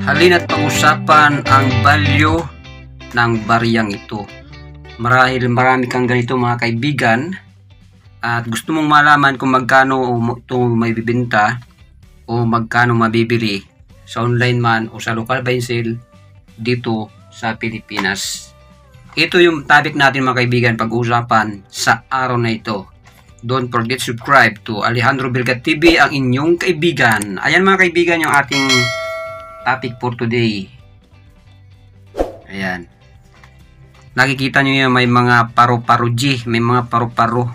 Halina't pag-usapan ang value ng bariyang ito. Marami kang ganito mga kaibigan at gusto mong malaman kung magkano ito may bibenta o magkano mabibili sa online man o sa local buy and sell dito sa Pilipinas. Ito yung topic natin mga kaibigan pag-usapan sa araw na ito. Don't forget subscribe to Alejandro Belgat TV, ang inyong kaibigan. Ayan mga kaibigan yung ating topic for today. Ayan. Nakikita nyo yan, may mga paru-paro G, may mga paru-paro.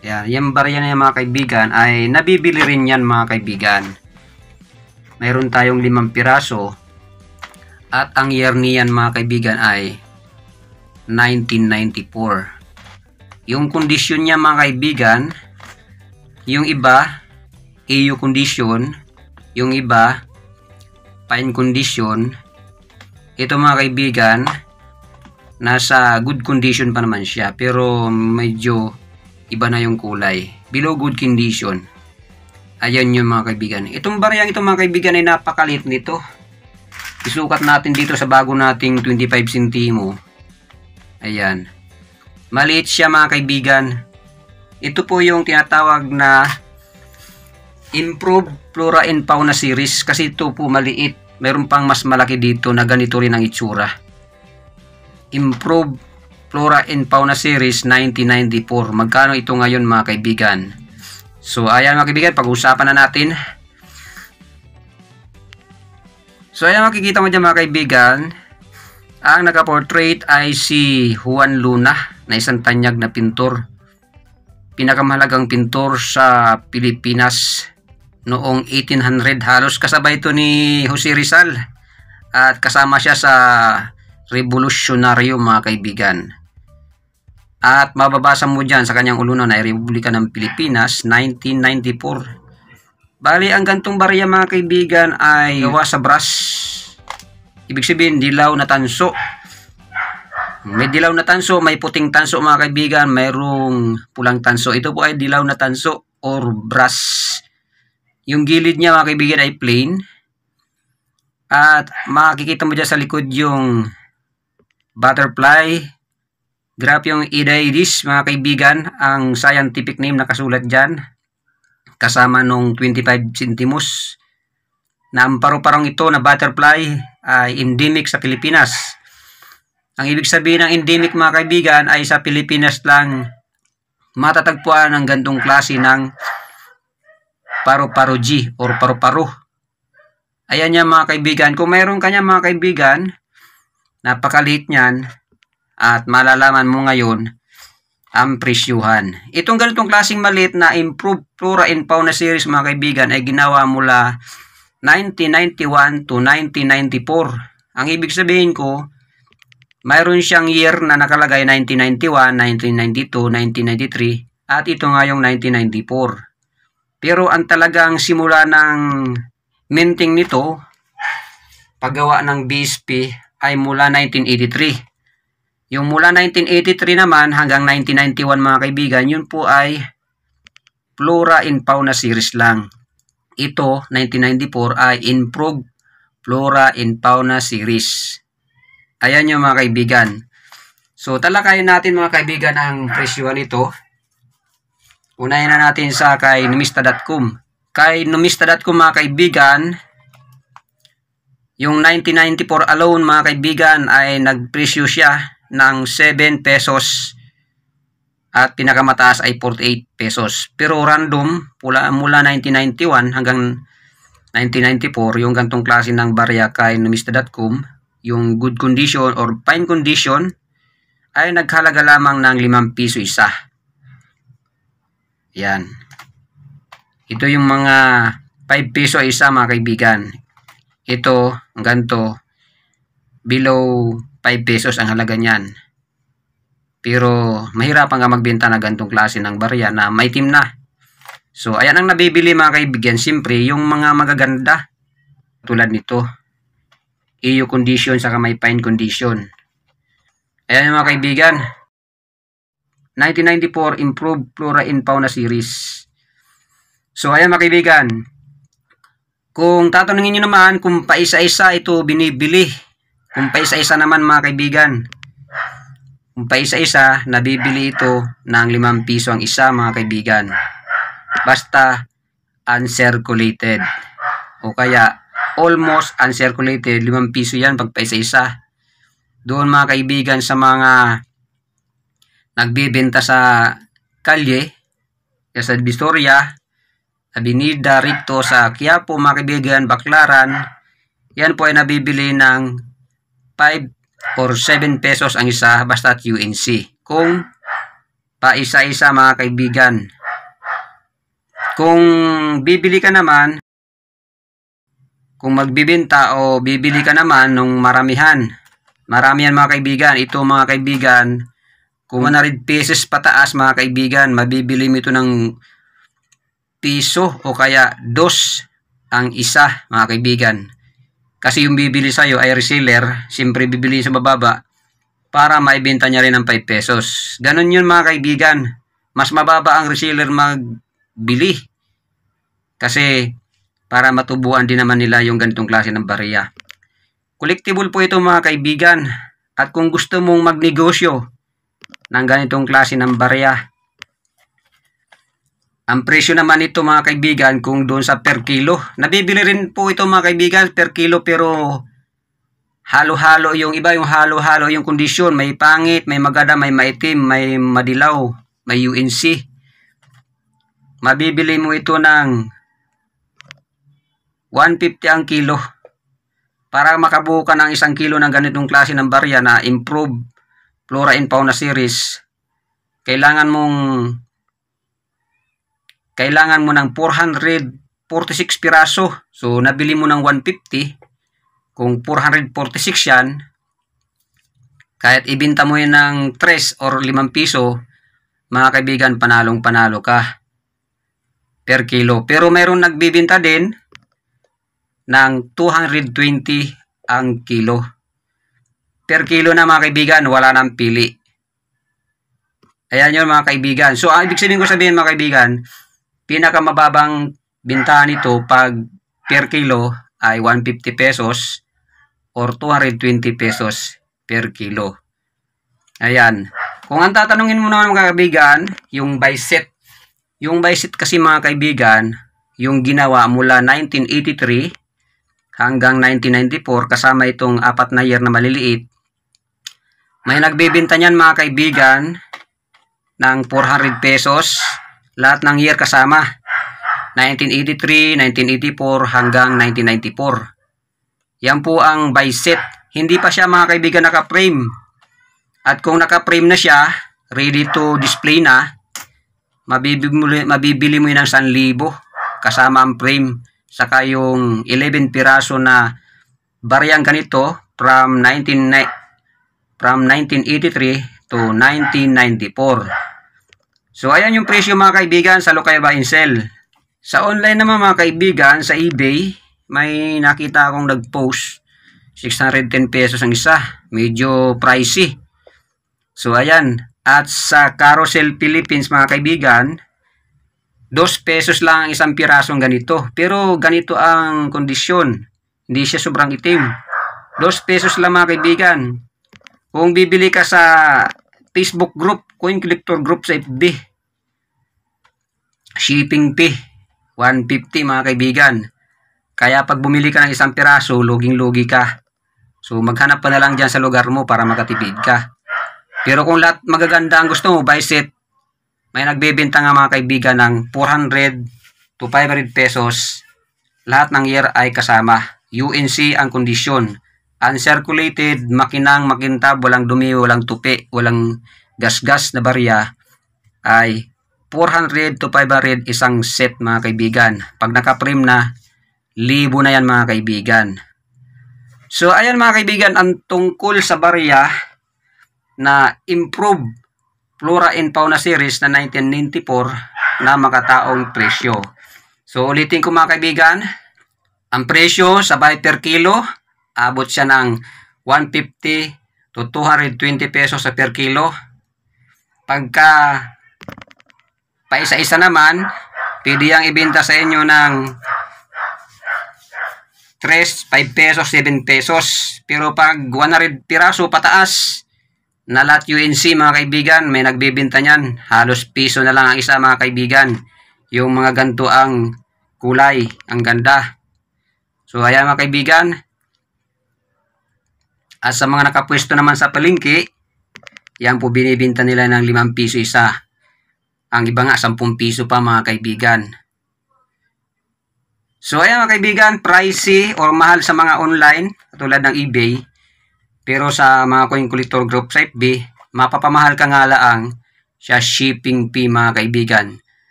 Ayan, yung barya na yan mga kaibigan ay nabibili rin yan mga kaibigan. Mayroon tayong 5 piraso at ang year niyan mga kaibigan ay 1994. Yung kondisyon niya mga kaibigan, yung iba EU condition, yung iba fine condition. Ito mga kaibigan, nasa good condition pa naman siya, pero medyo iba na yung kulay, below good condition. Ayan yung mga kaibigan. Itong bariyang ito mga kaibigan ay napakalit nito. Isukat natin dito sa bago nating 25 centimo. Ayan, maliit siya mga kaibigan. Ito po yung tinatawag na Improved Flora and Fauna series, kasi ito po maliit. Meron pang mas malaki dito na ganito rin ang itsura. Improved Flora and Fauna series 1994. Magkano ito ngayon mga kaibigan? So ayan mga kaibigan, pag-usapan na natin. So ayan, makikita mo dyan mga kaibigan, ang naka-portrait ay si Juan Luna na isang tanyag na pintor. Pinakamahalagang pintor sa Pilipinas noong 1800 halos. Kasabay ito ni Jose Rizal at kasama siya sa revolusyonaryo mga kaibigan. At mababasa mo dyan sa kanyang ulunan ay Republika ng Pilipinas 1994. Bali ang gantong barya mga kaibigan ay gawa sa brass. Ibig sabihin dilaw na tanso. May dilaw na tanso, may puting tanso mga kaibigan, mayroong pulang tanso. Ito po ay dilaw na tanso or brass. Yung gilid niya mga kaibigan ay plain. At makikita mo dyan sa likod yung butterfly. Graph yung Edaides mga kaibigan, ang scientific name nakasulat dyan. Kasama nung 25 centimos. Na ang paru-parong ito na butterfly ay endemic sa Pilipinas. Ang ibig sabihin ng endemic mga kaibigan ay sa Pilipinas lang matatagpuan ang gantong klase ng paru-paro G or paru-paro. Ayan yan mga kaibigan. Kung mayroon ka niyan mga kaibigan, napakaliit niyan at malalaman mo ngayon ang presyuhan. Itong ganitong klaseng maliit na Improved Flora and Fauna series mga kaibigan ay ginawa mula 1991 to 1994. Ang ibig sabihin ko, mayroon siyang year na nakalagay 1991, 1992, 1993 at ito nga yung 1994. Pero ang talagang simula ng minting nito, paggawa ng BSP ay mula 1983. Yung mula 1983 naman hanggang 1991 mga kaibigan, yun po ay Flora and Fauna series lang. Ito 1994 ay Improved Flora and Fauna series. Ayan yung mga kaibigan. So talakayin natin mga kaibigan ang presyo nito. Unahin na natin sa kay numista.com. Kay numista.com mga kaibigan, yung 1994 alone mga kaibigan ay nagpresyo siya ng 7 pesos at pinakamataas ay 48 pesos. Pero random mula 1991 hanggang 1994 yung gantong klase ng barya kay numista.com, yung good condition or fine condition ay naghalaga lamang ng 5 piso isa. Yan. Ito yung mga 5 piso isa mga kaibigan. Ito, ang ganito, below 5 pesos ang halaga niyan. Pero mahirapan ka magbenta na gantong klase ng barya na may itim na. So ayan ang nabibili mga kaibigan. Siyempre yung mga magaganda tulad nito, EU condition saka may fine condition. Ayan mga kaibigan, 1994 Improved Flora and Fauna series. So ayan mga kaibigan, Kung tatanungin nyo naman kung paisa-isa ito binibili, kung paisa-isa naman mga kaibigan, kung paisa-isa, nabibili ito ng 5 piso ang isa mga kaibigan. Basta uncirculated. O kaya almost uncirculated, 5 piso yan pag paisa-isa. Doon mga kaibigan sa mga nagbibenta sa kalye, sa Divisoria, Avenida, Ricto, sa Quiapo mga kaibigan, Baclaran, yan po ay nabibili ng 5 or 7 pesos ang isa basta UNC. Kung paisa-isa mga kaibigan. Kung bibili ka naman, kung magbibenta o bibili ka naman ng maramihan mga kaibigan, ito mga kaibigan, kung 100 pesos pataas mga kaibigan, mabibili mo ito ng piso o kaya 2 ang isa mga kaibigan. Kasi yung bibili sa'yo ay reseller, siyempre bibili sa bababa para maibenta niya rin ng 5 pesos. Ganon yun mga kaibigan. Mas mababa ang reseller magbili. Kasi para matubuan din naman nila yung ganitong klase ng barya. Collectible po ito mga kaibigan. At kung gusto mong magnegosyo ng ganitong klase ng barya, ang presyo naman ito mga kaibigan kung doon sa per kilo. Nabibili rin po ito mga kaibigan per kilo, pero halo-halo yung iba, yung halo-halo yung kondisyon. May pangit, may maganda, may maitim, may madilaw, may UNC. Mabibili mo ito ng 150 ang kilo. Para makabuo ka ng 1 kilo ng ganitong klase ng barya na improved flora and fauna series, kailangan mo ng 446 piraso. So, nabili mo ng 150. Kung 446 yan, kahit ibenta mo yan ng 3 or 5 piso, mga kaibigan, panalong-panalo ka per kilo. Pero mayroon nagbibenta din ng 220 ang kilo. Per kilo na mga kaibigan, wala nang pili. Ayan yun mga kaibigan. So, ibig sabihin ko mga kaibigan, pinakamababang bintahan nito pag per kilo ay 150 pesos or 220 pesos per kilo. Ayan. Kung ang tatanungin mo naman mga kaibigan, yung buy set. Yung buy set kasi mga kaibigan, yung ginawa mula 1983 hanggang 1994, kasama itong 4 na year na maliliit. May nagbebenta niyan mga kaibigan ng 400 pesos. Lahat ng year kasama. 1983, 1984 hanggang 1994. Yan po ang buy set. Hindi pa siya mga kaibigan naka-frame. At kung naka-frame na siya, ready to display na, mabibili mo yun ng 1,000 kasama ang frame. Saka yung 11 piraso na baryang ganito from 1983 to 1994. So, ayan yung presyo mga kaibigan sa Lokaya Buy and Sell. Sa online naman mga kaibigan, sa eBay, may nakita akong nag-post. 610 pesos ang isa. Medyo pricey. So, ayan. At sa Carousel Philippines mga kaibigan, 2 pesos lang ang 1 pirasong ganito. Pero ganito ang kondisyon. Hindi siya sobrang itim. 2 pesos lang mga kaibigan. Kung bibili ka sa Facebook group, Coin Collector group sa FB, shipping fee 150 mga kaibigan. Kaya pag bumili ka ng 1 piraso, luging-lugi ka. So maghanap pa na lang dyan sa lugar mo para makatipid ka. Pero kung lahat magaganda ang gusto mo, buy set, may nagbebenta nga mga kaibigan ng 400 to 500 pesos. Lahat ng year ay kasama. UNC ang kondisyon. Uncirculated, makinang-makintab, walang dumi, walang tupi, walang gas-gas na barya, ay 400 to 500 isang set mga kaibigan. Pag naka-frame na, 1,000 na yan mga kaibigan. So ayan mga kaibigan, ang tungkol sa barya na improved Flora and Fauna series na 1994 na makataong presyo. So ulitin ko mga kaibigan, ang presyo sa buy per kilo, abot siya ng 150 to 220 pesos sa per kilo. Pagka paisa-isa naman, pwede yang ibenta sa inyo ng 3, 5 pesos, 7 pesos. Pero pag 100 piraso pataas, na lot UNC mga kaibigan, may nagbibenta niyan. Halos piso na lang ang isa mga kaibigan. Yung mga ganito ang kulay, ang ganda. So ayan mga kaibigan. At sa mga nakapwesto naman sa palengke, yan po binibenta nila ng 5 piso isa. Ang iba nga 10 piso pa mga kaibigan. So ayan mga kaibigan, pricey or mahal sa mga online, tulad ng eBay. Pero sa mga coin collector group sa FB, mapapamahal ka nga laang siya shipping fee mga kaibigan.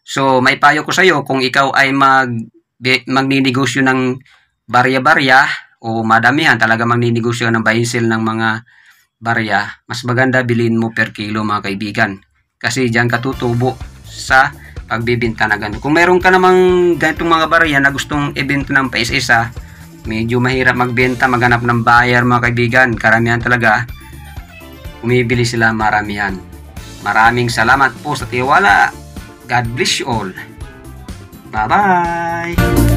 So may payo ko sa iyo kung ikaw ay magninegosyo ng barya-barya o madamihan, talaga magninegosyo ng buy and sell ng mga barya, mas maganda bilhin mo per kilo mga kaibigan. Kasi diyan ka tutubo sa pagbibenta na ganito. Kung meron ka namang ganitong mga barya na gustong ibenta ng paisa-isa, medyo mahirap magbenta, maghanap ng buyer mga kaibigan. Karamihan talaga, umibili sila maramihan. Maraming salamat po sa tiwala. God bless you all. Bye-bye!